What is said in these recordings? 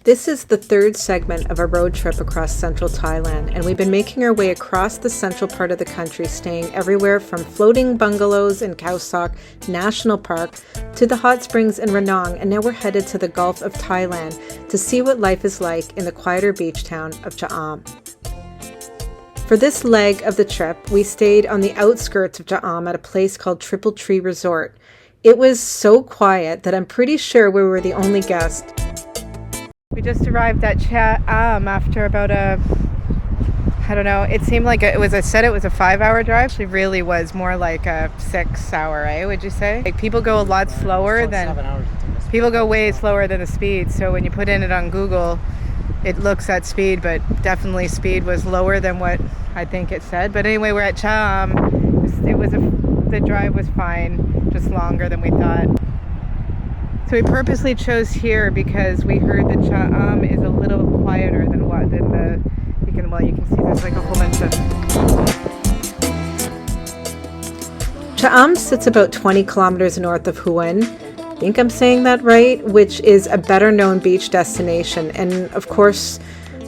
This is the third segment of our road trip across central Thailand, and we've been making our way across the central part of the country, staying everywhere from floating bungalows in Khao Sok National Park to the hot springs in Ranong, and now we're headed to the Gulf of Thailand to see what life is like in the quieter beach town of cha-ambeach. For this leg of the trip, we stayed on the outskirts of cha-ambeach at a place called Triple Tree Resort. It was so quiet that I'm pretty sure we were the only guest. We just arrived at cha-ambeach after about I don't know, it seemed like it was a 5-hour drive. It really was more like a 6-hour, would you say? Like people go a lot slower than, people go way slower than the speed. So when you put in it on Google, it looks at speed, but definitely speed was lower than what I think it said. But anyway, we're at cha-ambeach. The drive was fine, just longer than we thought. So we purposely chose here because we heard that cha-ambeach is a little quieter than you can see there's like a whole bunch of... Cha-ambeach sits about 20 kilometers north of Hua Hin. I think I'm saying that right, which is a better known beach destination. And of course,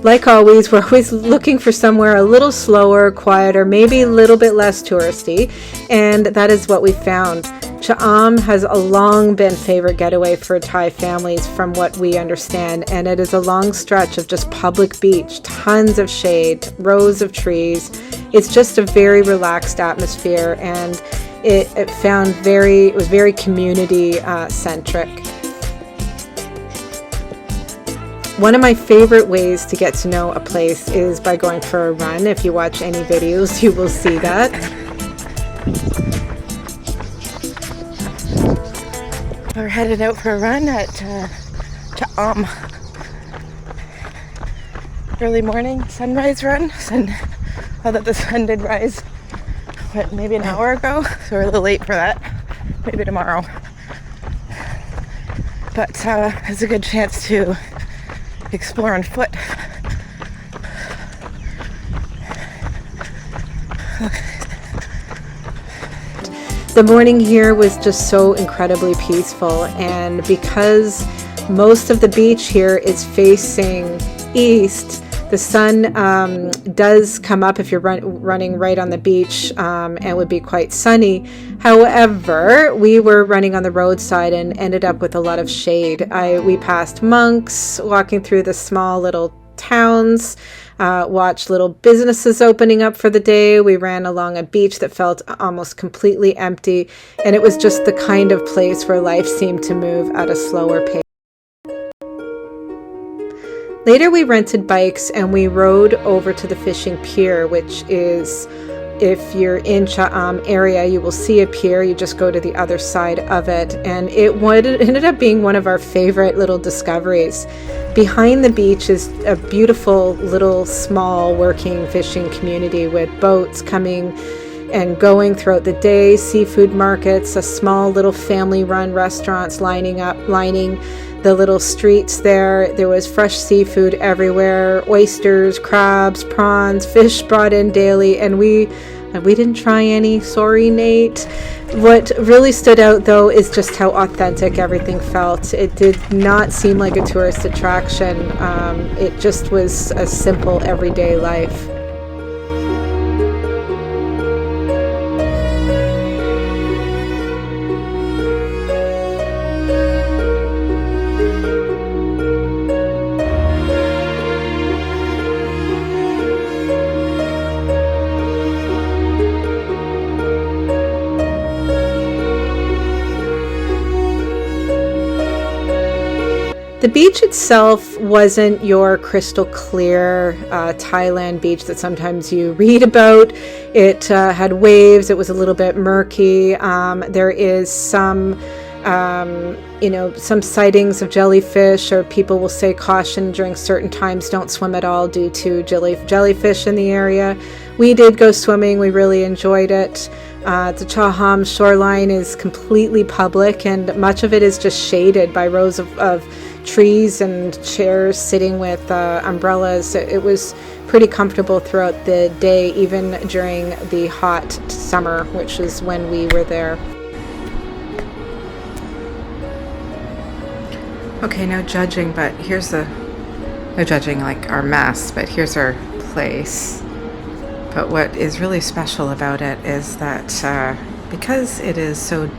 like always, we're always looking for somewhere a little slower, quieter, maybe a little bit less touristy, and that is what we found. Cha-ambeach has long been favorite getaway for Thai families from what we understand, and it is a long stretch of just public beach, tons of shade, rows of trees. It's just a very relaxed atmosphere, and it was very community centric. One of my favorite ways to get to know a place is by going for a run. If you watch any videos, you will see that. We're headed out for a run at cha-ambeach. Early morning sunrise run. Well, that the sun did rise, but maybe an hour ago, so we're a little late for that. Maybe tomorrow. But it's a good chance to explore on foot. The morning here was just so incredibly peaceful, and because most of the beach here is facing east, the sun does come up if you're running right on the beach, and would be quite sunny. However, we were running on the roadside and ended up with a lot of shade. We passed monks walking through the small little towns, watched little businesses opening up for the day. We ran along a beach that felt almost completely empty, and it was just the kind of place where life seemed to move at a slower pace. Later we rented bikes and we rode over to the fishing pier, which is, if you're in cha-ambeach area, you will see a pier. You just go to the other side of it, and it ended up being one of our favorite little discoveries. Behind the beach is a beautiful little small working fishing community with boats coming and going throughout the day, seafood markets, a small little family-run restaurants lining the little streets there. There was fresh seafood everywhere, oysters, crabs, prawns, fish brought in daily, and we didn't try any. Sorry, Nate. What really stood out, though, is just how authentic everything felt. It did not seem like a tourist attraction. It just was a simple, everyday life. The beach itself wasn't your crystal clear Thailand beach that sometimes you read about. It had waves. It was a little bit murky. There is some sightings of jellyfish, or people will say caution during certain times, don't swim at all due to jellyfish in the area. We did go swimming. We really enjoyed it. The cha-ambeach shoreline is completely public, and much of it is just shaded by rows of trees and chairs sitting with umbrellas. It was pretty comfortable throughout the day, even during the hot summer, which is when we were there. Okay, no judging, but here's the No judging like our mess, but here's our place. But what is really special about it is that because it is so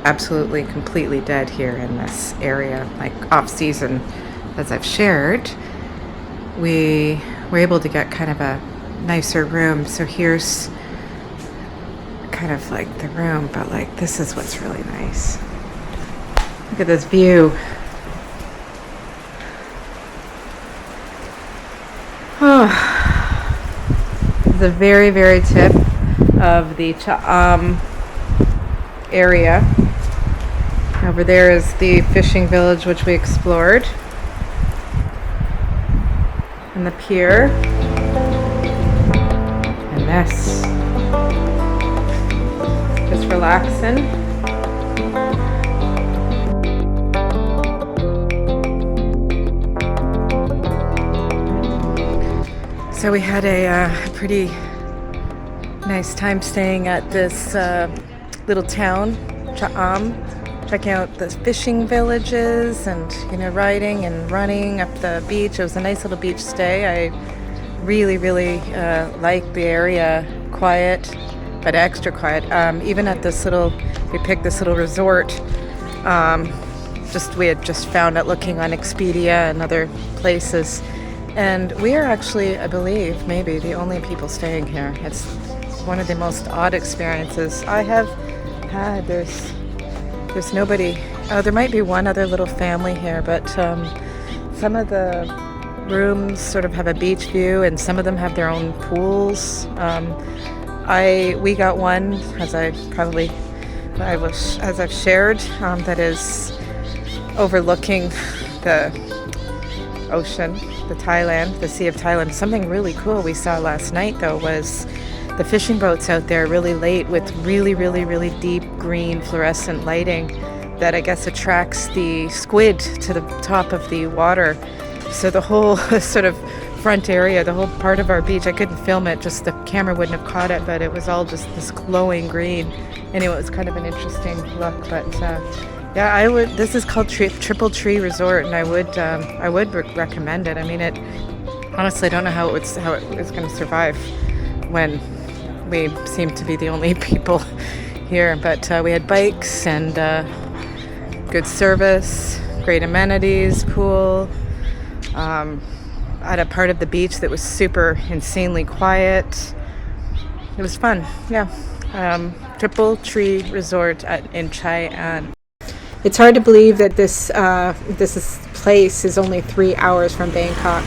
absolutely completely dead here in this area, like off season, as I've shared, we were able to get kind of a nicer room. So here's kind of like the room, but like this is what's really nice. Look at this view. Oh, the very, very tip of the Cha-ambeach area. Over there is the fishing village, which we explored, and the pier, and this, just relaxing. So we had a pretty nice time staying at this little town, cha-ambeach, checking out the fishing villages and, you know, riding and running up the beach. It was a nice little beach stay. I really, really liked the area. Quiet, but extra quiet. Even at this little, we picked this little resort. We had just found it looking on Expedia and other places. And we are actually, I believe, maybe the only people staying here. It's one of the most odd experiences I have had. There's nobody. Oh, there might be one other little family here, but some of the rooms sort of have a beach view, and some of them have their own pools. We got one, as I've shared, that is overlooking the ocean, the Sea of Thailand. Something really cool we saw last night, though, was the fishing boats out there really late with really, really, really deep green fluorescent lighting that I guess attracts the squid to the top of the water. So the whole sort of front area, the whole part of our beach, I couldn't film it, just the camera wouldn't have caught it, but it was all just this glowing green. Anyway, it was kind of an interesting look, but yeah, this is called Triple Tree Resort, and I would recommend it. I mean, honestly, I don't know how it is going to survive when we seem to be the only people here, but we had bikes and good service, great amenities, pool, at a part of the beach that was super insanely quiet. It was fun, yeah. Triple Tree Resort in Chiang. It's hard to believe that this place is only 3 hours from Bangkok.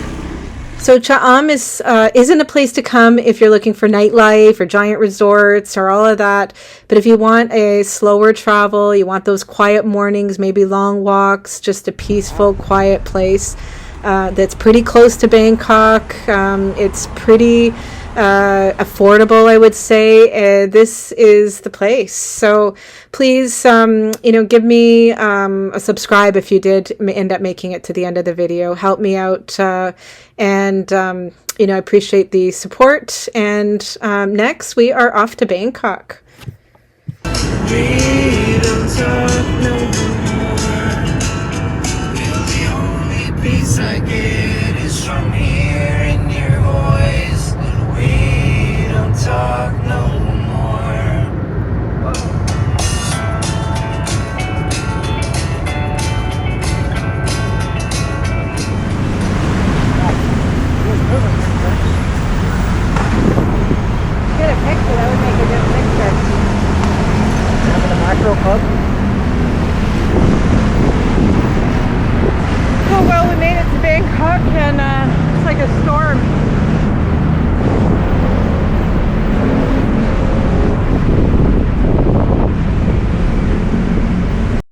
So cha-ambeach isn't a place to come if you're looking for nightlife or giant resorts or all of that. But if you want a slower travel, you want those quiet mornings, maybe long walks, just a peaceful, quiet place that's pretty close to Bangkok. It's pretty affordable, I would say. This is the place. So please, give me a subscribe if you did end up making it to the end of the video. Help me out, and I appreciate the support. And next, we are off to Bangkok.